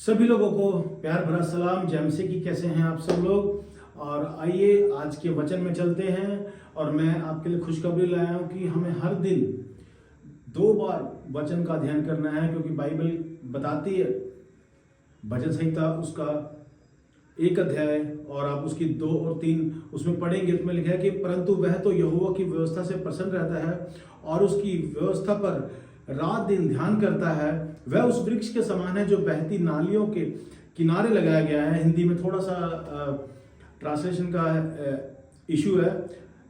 सभी लोगों को प्यार भरा सलाम। जैमसे की कैसे हैं आप सब लोग। और आइए आज के वचन में चलते हैं। और मैं आपके लिए खुशखबरी लाया हूं कि हमें हर दिन 2 बार वचन का अध्ययन करना है, क्योंकि बाइबल बताती है भजन संहिता उसका 1 अध्याय और आप उसकी 2 और 3 उसमें पढ़ेंगे तो में लिखा है कि परंतु वह तो यहोवा की व्यवस्था से प्रसन्न रहता है और उसकी व्यवस्था पर रात दिन ध्यान करता है। वह उस वृक्ष के समान है जो बहती नालियों के किनारे लगाया गया है। हिंदी में थोड़ा सा ट्रांसलेशन का इशू है।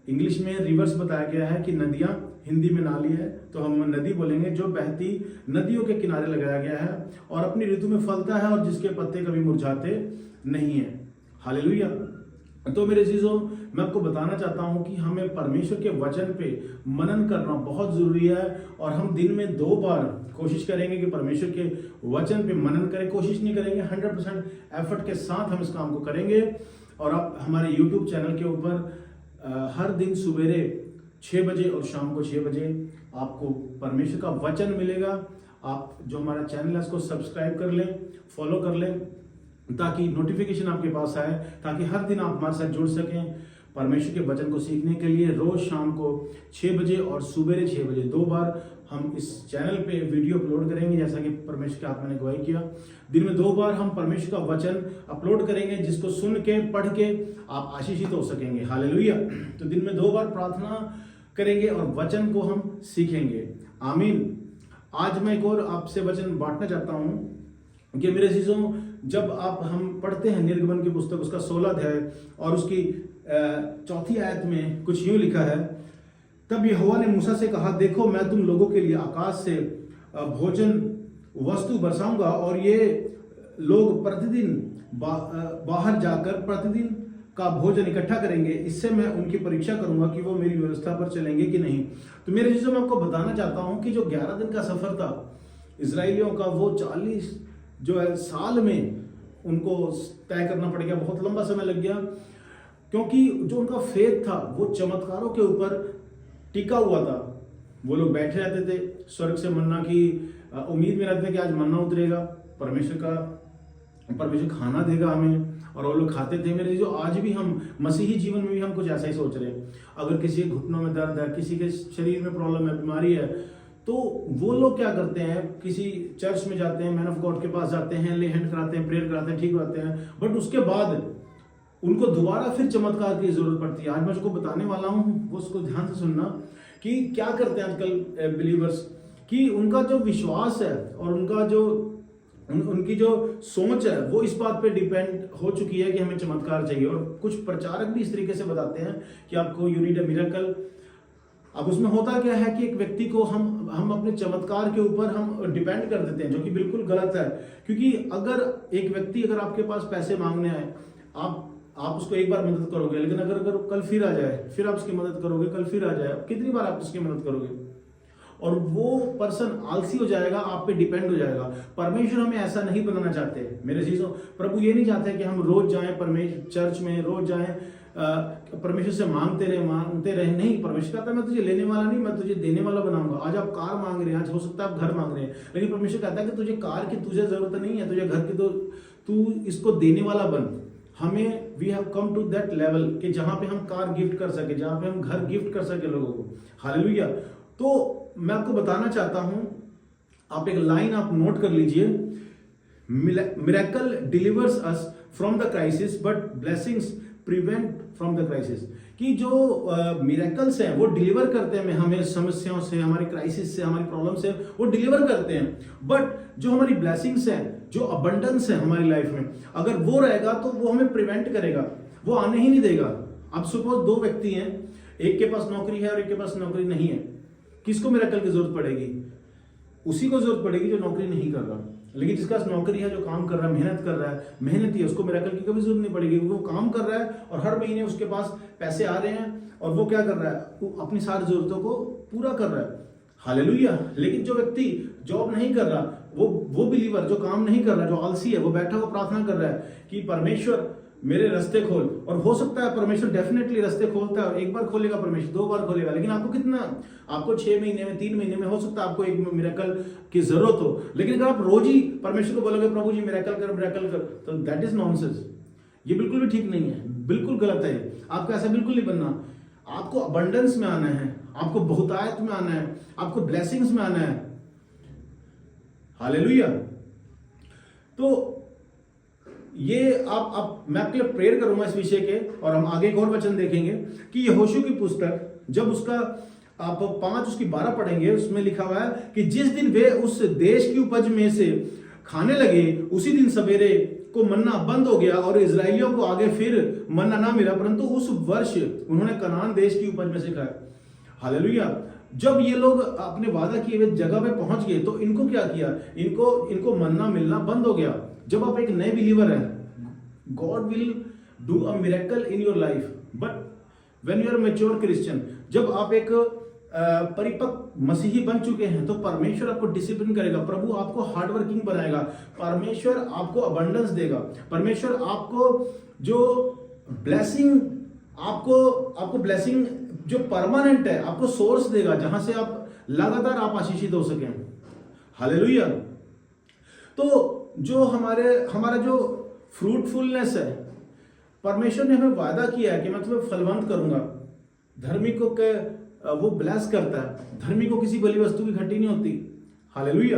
इंग्लिश में रिवर्स बताया गया है कि नदियां, हिंदी में नाली है तो हम नदी बोलेंगे। जो बहती नदियों के किनारे लगाया गया है और अपनी ऋतु में फलता है और जिसके पत्ते कभी मुरझाते नहीं है। हालेलुया। तो मेरे चीजों, मैं आपको बताना चाहता हूं कि हमें परमेश्वर के वचन पे मनन करना बहुत जरूरी है। और हम दिन में 2 बार कोशिश करेंगे कि परमेश्वर के वचन पे मनन करें। कोशिश नहीं करेंगे, 100% एफर्ट के साथ हम इस काम को करेंगे। और आप हमारे यूट्यूब चैनल के ऊपर हर दिन सवेरे 6 बजे और शाम को 6 बजे आपको परमेश्वर का वचन मिलेगा। आप जो हमारा चैनल है उसको सब्सक्राइब कर लें, फॉलो कर लें, ताकि नोटिफिकेशन आपके पास आए, ताकि हर दिन आप हमारे साथ जुड़ सकें परमेश्वर के वचन को सीखने के लिए। रोज शाम को 6 बजे और सुबह 6 बजे 2 बार हम इस चैनल पे वीडियो अपलोड करेंगे, जैसा कि परमेश्वर के आत्मा ने गवाही किया। दिन में 2 बार हम परमेश्वर का वचन अपलोड करेंगे, जिसको सुन के पढ़ के आप आशीषित हो सकेंगे। हालेलुया। तो दिन में 2 बार प्रार्थना करेंगे और वचन को हम सीखेंगे। आमीन। आज मैं एक और आपसे वचन बांटना चाहता हूं कि मेरे चीजों, जब हम पढ़ते हैं निर्गमन की पुस्तक उसका 16 अध्याय और उसकी 4 आयत में कुछ यूं लिखा है, तब यहोवा ने मूसा से कहा, देखो मैं तुम लोगों के लिए आकाश से भोजन वस्तु बरसाऊंगा और ये लोग प्रतिदिन बाहर जाकर प्रतिदिन का भोजन इकट्ठा करेंगे। इससे मैं उनकी परीक्षा करूंगा कि वो मेरी व्यवस्था पर चलेंगे कि नहीं। तो मेरे चीजों, मैं आपको बताना चाहता हूं कि जो 11 दिन का सफर था इजराइलियों का, वो 40 जो है साल में उनको तय करना पड़ गया। बहुत लंबा समय लग गया, क्योंकि जो उनका फेथ था वो चमत्कारों के ऊपर टिका हुआ था। वो लोग बैठे रहते थे, स्वर्ग से मन्ना की उम्मीद में रहते थे कि आज मन्ना उतरेगा, परमेश्वर खाना देगा हमें, और वो लोग खाते थे। मेरे जो आज भी हम मसीही जीवन में भी हम कुछ ऐसा ही सोच रहे हैं। अगर किसी के घुटनों में दर्द है, किसी के शरीर में प्रॉब्लम है, बीमारी है, तो वो लोग क्या करते हैं, किसी चर्च में जाते हैं, मैन ऑफ गॉड के पास जाते हैं, ले हैंड कराते हैं, प्रेयर कराते हैं, ठीक होते हैं, बट उसके बाद उनको दोबारा फिर चमत्कार की जरूरत पड़ती है। आज मैं उसको बताने वाला हूं, वो उसको ध्यान से सुनना कि क्या करते हैं आजकल बिलीवर्स, कि उनका जो विश्वास है और उनका जो उनकी जो सोच है वो इस बात पे डिपेंड हो चुकी है कि हमें चमत्कार चाहिए। और कुछ प्रचारक भी इस तरीके से बताते हैं कि आपको यू नीड अ मिरेकल। अब उसमें होता क्या है कि एक व्यक्ति को हम अपने चमत्कार के ऊपर हम डिपेंड कर देते हैं, जो कि बिल्कुल गलत है। क्योंकि अगर एक व्यक्ति अगर आपके पास पैसे मांगने आए, आप उसको एक बार मदद करोगे, लेकिन अगर कल फिर आ जाए, फिर आप उसकी मदद करोगे, कल फिर आ जाए, कितनी बार आप उसकी मदद करोगे? और वो पर्सन आलसी हो जाएगा, आप पे डिपेंड हो जाएगा। परमेश्वर हमें ऐसा नहीं बनाना चाहते मेरे चीजों। प्रभु ये नहीं चाहते कि हम रोज जाएं परमेश्वर चर्च में, रोज जाएं परमेश्वर से मांगते रहे। नहीं, परमेश्वर कहता है मैं तुझे लेने वाला नहीं, मैं तुझे देने वाला बनाऊंगा। आज आप कार मांग रहे हैं, आज हो सकता है आप घर मांग रहे हैं, लेकिन परमेश्वर कहता है कि तुझे कार की तुझे जरूरत नहीं है, तुझे घर की, तो तू इसको देने वाला बन। हमें we have come to that level कि जहां पे हम कार गिफ्ट कर सके, जहां पे हम घर गिफ्ट कर सके लोगों को। हालेलुया। तो मैं आपको बताना चाहता हूं, आप एक लाइन आप नोट कर लीजिए, miracle delivers us from the crisis but blessings prevent from the crisis. कि जो मिरेकल्स हैं वो डिलीवर करते हैं हमें समस्याओं से, हमारी क्राइसिस से, हमारी प्रॉब्लम से, वो डिलीवर करते हैं। बट जो हमारी ब्लेसिंग्स हैं, जो अबंडेंस है हमारी लाइफ में, अगर वो रहेगा तो वो हमें प्रिवेंट करेगा, वो आने ही नहीं देगा। अब सपोज 2 व्यक्ति हैं, एक के पास नौकरी है और एक के पास नौकरी नहीं है, किसको मिरेकल की जरूरत पड़ेगी? उसी को जरूरत पड़ेगी जो नौकरी नहीं कर रहा। लेकिन जिसका नौकरी है, जो काम कर रहा है, मेहनत कर रहा है, मेहनती है, उसको मिरेकल की कभी जरूरत नहीं पड़ेगी। वो काम कर रहा है और हर महीने उसके पास पैसे आ रहे हैं और वो क्या कर रहा है, वो अपनी सारी जरूरतों को पूरा कर रहा है। हालेलुया। लेकिन जो व्यक्ति जॉब नहीं कर रहा, वो बिलीवर जो काम नहीं कर रहा, जो आलसी है, वो बैठा हुआ प्रार्थना कर रहा है कि परमेश्वर मेरे रास्ते खोल। और हो सकता है परमेश्वर डेफिनेटली रास्ते खोलता है, और एक बार खोलेगा परमेश्वर, 2 बार खोलेगा, लेकिन आपको कितना, आपको 6 महीने में, 3 महीने में हो सकता है आपको एक मिरेकल की जरूरत हो। लेकिन अगर आप रोज ही परमेश्वर को बोलोगे प्रभु जी मिरेकल कर, तो दैट इज नॉनसेंस। ये बिल्कुल भी ठीक नहीं है, बिल्कुल गलत है। आपको ऐसा बिल्कुल नहीं बनना। आपको अबंडेंस में आना है, आपको बहुतायत में आना है, आपको ब्लेसिंग्स में आना है। हालेलुया। तो ये आप मैं आपके लिए प्रेयर करूंगा इस विषय के, और हम आगे एक और वचन देखेंगे कि यहोशू की पुस्तक जब उसका आप 5 उसकी 12 पढ़ेंगे, उसमें लिखा हुआ है कि जिस दिन वे उस देश की उपज में से खाने लगे उसी दिन सवेरे को मन्ना बंद हो गया और इजराइलियों को आगे फिर मन्ना ना मिला, परंतु उस वर्ष उन्होंने कनान देश की उपज में से खाया। हालेलुया। जब ये लोग अपने वादा किए हुए जगह पे पहुंच गए तो इनको क्या किया, इनको मन्ना मिलना बंद हो गया। जब आप एक नए बिलीवर हैं, God will do a miracle in your life, but when you are mature Christian, जब आप एक परिपक्व मसीही बन चुके हैं, तो परमेश्वर आपको डिसिप्लिन करेगा, प्रभु आपको हार्ड वर्किंग बनाएगा, परमेश्वर आपको अबंडेंस देगा, परमेश्वर आपको जो ब्लेसिंग, आपको ब्लेसिंग जो परमानेंट है, आपको सोर्स देगा जहां से आप लगातार आप आशीषित हो सकें। हालेलुया। तो जो हमारा जो फ्रूटफुलनेस है, परमेश्वर ने हमें वादा किया है कि मैं तुम्हें फलवंत करूंगा। धर्मिकों के वो ब्लेस करता है, धर्मी को किसी भली वस्तु की घटी नहीं होती। हालेलुया।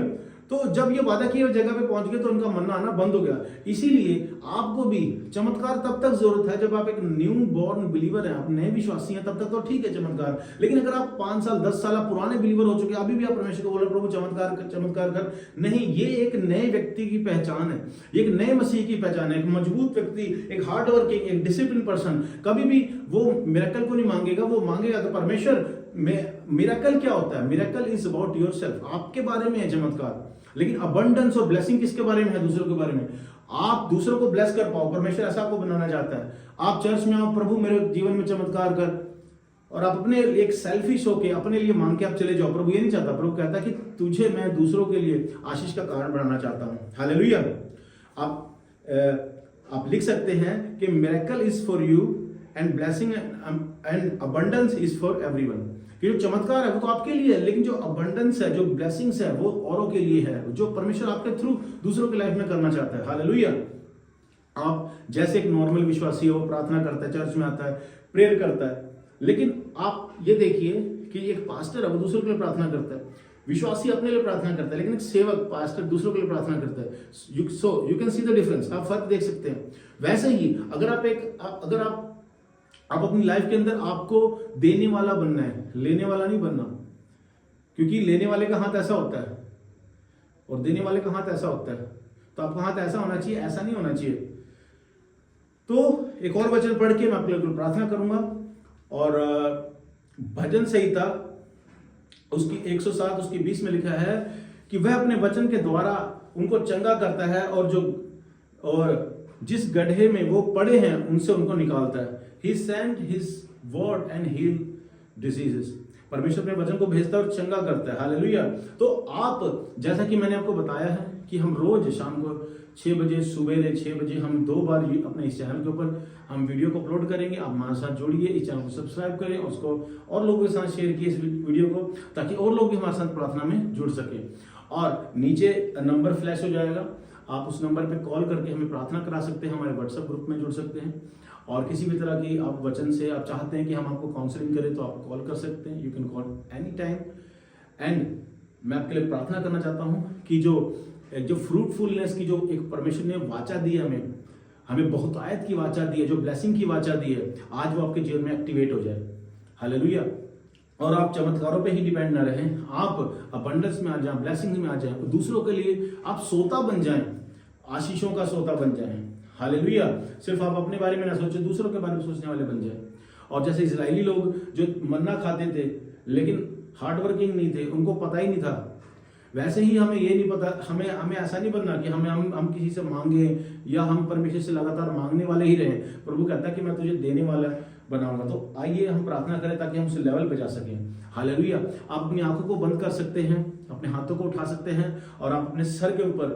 तो जब ये वादा किए जगह पे पहुंच गए तो उनका मन्ना आना बंद हो गया। इसीलिए आपको भी चमत्कार तब तक जरूरत है जब आप एक न्यू बॉर्न बिलीवर हैं, आप नए विश्वासी हैं, तब तक तो ठीक है चमत्कार। लेकिन अगर आप 5 साल 10 साल पुराने बिलीवर हो चुके, अभी भी आप परमेश्वर को बोल रहे प्रभु चमत्कार कर, नहीं, ये एक नए व्यक्ति की पहचान है, एक नए मसीह की पहचान है। एक मजबूत व्यक्ति, एक हार्ड वर्किंग, एक डिसिप्लिन पर्सन कभी भी वो मिरेकल को नहीं मांगेगा, वो मांगेगा कि परमेश्वर मिरेकल क्या होता है। मिरेकल इज अबाउट योरसेल्फ, आपके बारे में है चमत्कार। लेकिन अबंडेंस और ब्लेसिंग किसके बारे में है? दूसरों के बारे में। आप दूसरों को ब्लेस कर पाओ, परमेश्वर ऐसा आपको बनाना चाहता है। आप चर्च में आओ, प्रभु मेरे जीवन में चमत्कार कर, और आप अपने एक सेल्फिश होके अपने लिए मांग के आप चले जाओ। प्रभु ये नहीं चाहता, प्रभु कहता है कि तुझे मैं दूसरों के लिए आशीष का कारण बनाना चाहता हूं। हालेलुया। आप लिख सकते हैं कि miracle is for you and blessing and abundance is for everyone. कि जो चमत्कार है वो तो आपके लिए है, लेकिन जो अबंडेंस है, जो ब्लेसिंग्स है, वो औरों के लिए है, जो परमेश्वर आपके थ्रू दूसरों की लाइफ में करना चाहता है। हालेलुया। आप जैसे एक नॉर्मल विश्वासी हो, प्रार्थना करता है, चर्च में आता है, प्रेयर करता है, लेकिन आप ये देखिए कि एक पास्टर है वो दूसरों के लिए प्रार्थना करता है, विश्वासी अपने लिए प्रार्थना करता है, लेकिन एक सेवक पास्टर दूसरों के लिए प्रार्थना करता है। So you can see the difference, आप फर्क देख सकते हैं। वैसे ही अगर आप अपनी लाइफ के अंदर आपको देने वाला बनना है, लेने वाला नहीं बनना, क्योंकि लेने वाले का हाथ ऐसा होता है और देने वाले का हाथ ऐसा होता है। तो आपका हाथ ऐसा होना चाहिए, ऐसा नहीं होना चाहिए। तो एक और वचन पढ़ के मैं आपके लिए प्रार्थना करूंगा, और भजन संहिता उसकी 107 उसकी 20 में लिखा है कि वह अपने वचन के द्वारा उनको चंगा करता है, और जिस गड्ढे में वो पड़े हैं उनसे उनको निकालता है। He sent his word and heal diseases. परमेश्वर अपने वचन को भेजता है और चंगा करता है। हालेलुया। तो आप, जैसा कि मैंने आपको बताया है कि हम रोज शाम को 6 बजे, सुबह 6 बजे हम 2 बार अपने इस चैनल के ऊपर हम वीडियो को अपलोड करेंगे। आप हमारे साथ जुड़िए, इस चैनल को सब्सक्राइब करें, उसको और लोगों के साथ शेयर कीजिए इस वीडियो को, ताकि और लोग भी हमारे साथ प्रार्थना में जुड़ सके। और नीचे नंबर फ्लैश हो जाएगा, आप उस नंबर पे कॉल करके हमें प्रार्थना करा सकते हैं, हमारे व्हाट्सएप ग्रुप में जुड़ सकते हैं, और किसी भी तरह की आप वचन से आप चाहते हैं कि हम आपको काउंसलिंग करें तो आप कॉल कर सकते हैं। You can call any time. And मैं आपके लिए प्रार्थना करना चाहता हूं कि जो फ्रूटफुलनेस की जो एक परमेश्वर ने वाचा दी है, हमें बहुतायत की वाचा दी है, जो ब्लेसिंग की वाचा दी है, आज वो आपके जीवन में एक्टिवेट हो जाए। हालेलुया। और आप चमत्कारों पे ही डिपेंड ना रहें, आप अबंडेंस में आ जाएं, ब्लेसिंग में आ जाएं, दूसरों के लिए आप सोता बन जाएं, आशीषों का सोता बन जाएं। हालेलुया। सिर्फ आप अपने बारे में ना सोचें, दूसरों के बारे में सोचने वाले बन जाएं। और जैसे इजरायली लोग जो मन्ना खाते थे लेकिन हार्ड वर्किंग नहीं थे, उनको पता ही नहीं था, वैसे ही हमें ये नहीं पता, हमें ऐसा नहीं बनना कि हम किसी से मांगे या हम परमेश्वर से लगातार मांगने वाले ही रहे। प्रभु कहता है कि मैं तुझे देने वाला बनाऊंगा। तो आइए हम प्रार्थना करें ताकि हम उस लेवल पे जा सकें। हालेलुया। आप अपनी आंखों को बंद कर सकते हैं, अपने हाथों को उठा सकते हैं, और आप अपने सर के ऊपर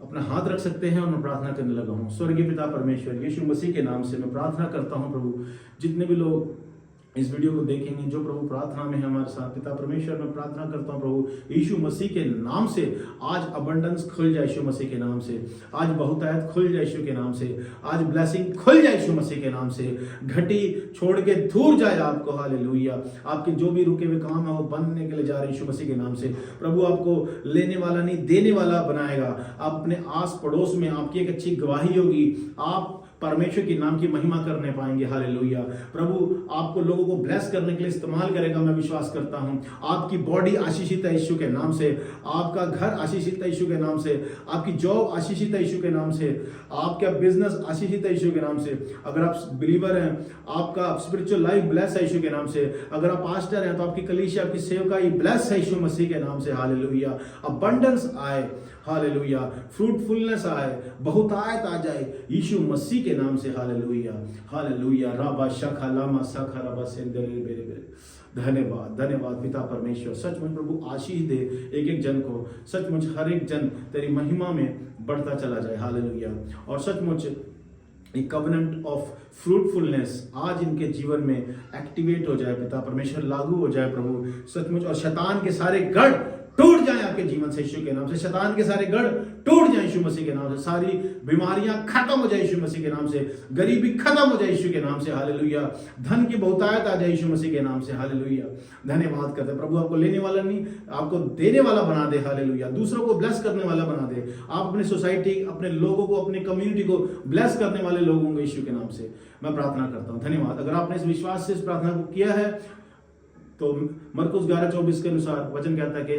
अपना हाथ रख सकते हैं और मैं प्रार्थना करने लगा हूँ। स्वर्गीय पिता परमेश्वर, यीशु मसीह के नाम से मैं प्रार्थना करता हूँ प्रभु, जितने भी लोग इस वीडियो को देखेंगे, जो प्रभु प्रार्थना में है हमारे साथ, पिता परमेश्वर मैं प्रार्थना करता हूँ प्रभु यीशु मसीह के नाम से आज अबंडेंस खुल जाए यीशु मसीह के नाम से, आज बहुतायत खुल जाए यीशु के नाम से, आज ब्लेसिंग खुल जाए यीशु मसीह के नाम से, घटी छोड़ के दूर जाए आपको, हालेलुया। आपके जो भी रुके हुए काम है वो बनने के लिए जा रहे यीशु मसीह के नाम से। प्रभु आपको लेने वाला नहीं देने वाला बनाएगा। आप अपने आस पड़ोस में आपकी एक अच्छी गवाही होगी, आप परमेश्वर की नाम की महिमा करने पाएंगे, हालेलुया। प्रभु आपको लोगों को ब्लेस करने के लिए इस्तेमाल करेगा, मैं विश्वास करता हूं। आपकी बॉडी आशीषित है यीशु के नाम से, आपका घर आशीषित है यीशु के नाम से, आपकी जॉब आशीषित है यीशु के नाम से, आपका बिजनेस आशीषित है यीशु के नाम से। अगर आप बिलीवर हैं, आपका स्पिरिचुअल लाइफ ब्लेस है यीशु के नाम से। अगर आप पास्टर हैं तो आपकी कलीसिया, आपकी सेवकाई ब्लेस है यीशु मसीह के नाम से, हालेलुया। अबंडेंस आए, हालेलुया। फ्रूटफुलनेस आए, बहुतायत आ जाए यीशु मसीह के नाम से, हालेलुया हालेलुया। राबा शखा लामा सखा रबा सेंदरे बेरे बेरे। धन्यवाद धन्यवाद पिता परमेश्वर, सचमुच प्रभु आशीष दे एक एक जन को, सचमुच हर एक जन तेरी महिमा में बढ़ता चला जाए, हालेलुया। और सचमुच एक कवनेंट ऑफ फ्रूटफुलनेस आज इनके जीवन में एक्टिवेट हो जाए पिता परमेश्वर, लागू हो जाए प्रभु, सचमुच। और शैतान के सारे गढ़ टूट जाए आपके जीवन से यीशु के नाम से, शैतान के सारे गढ़ टूट जाए यीशु मसीह के नाम से, सारी बीमारियां खत्म हो जाए यीशु मसीह के नाम से, गरीबी खत्म हो जाए यीशु के नाम से, हालेलुया। धन की बहुतायत आ जाए यीशु मसीह के नाम से, हालेलुया। धन्यवाद करते प्रभु, आपको लेने वाला नहीं आपको देने वाला बना दे, हालेलुया। दूसरों को ब्लेस करने वाला बना दे। आप अपनी सोसाइटी, अपने लोगों को, अपनी कम्युनिटी को ब्लेस करने वाले लोग होंगे यीशु के नाम से, मैं प्रार्थना करता हूँ। धन्यवाद। अगर आपने इस विश्वास से इस प्रार्थना को किया है तो मरकुस 11:24 के अनुसार वचन कहता है कि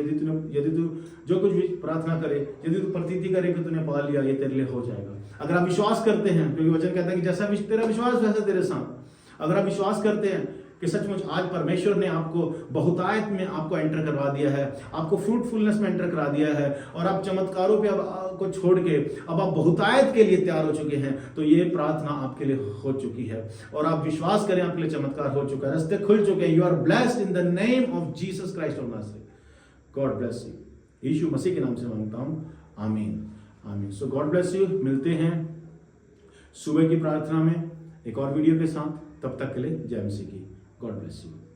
यदि तू जो कुछ भी प्रार्थना करे, यदि तू प्रतीति करे कि तूने पा लिया, ये तेरे लिए हो जाएगा। अगर आप विश्वास करते हैं, क्योंकि वचन कहता है कि जैसा तेरा विश्वास वैसा तेरे साथ। अगर आप विश्वास करते हैं कि सचमुच आज परमेश्वर ने आपको बहुतायत में आपको एंटर करवा दिया है, आपको फ्रूटफुलनेस में एंटर करा दिया है, और आप चमत्कारों पे अब को छोड़ के अब आप बहुतायत के लिए तैयार हो चुके हैं, तो ये प्रार्थना आपके लिए हो चुकी है। और आप विश्वास करें, आपके लिए चमत्कार हो चुका है, रास्ते खुल चुके हैं। You are blessed in the name of Jesus Christ of Nazareth. God bless you. Yeshu Masih के नाम से मांगता हूँ, आमीन आमीन। So God bless you. मिलते हैं सुबह की प्रार्थना में एक और वीडियो के साथ। तब तक के लिए जय मसीह की। God bless you.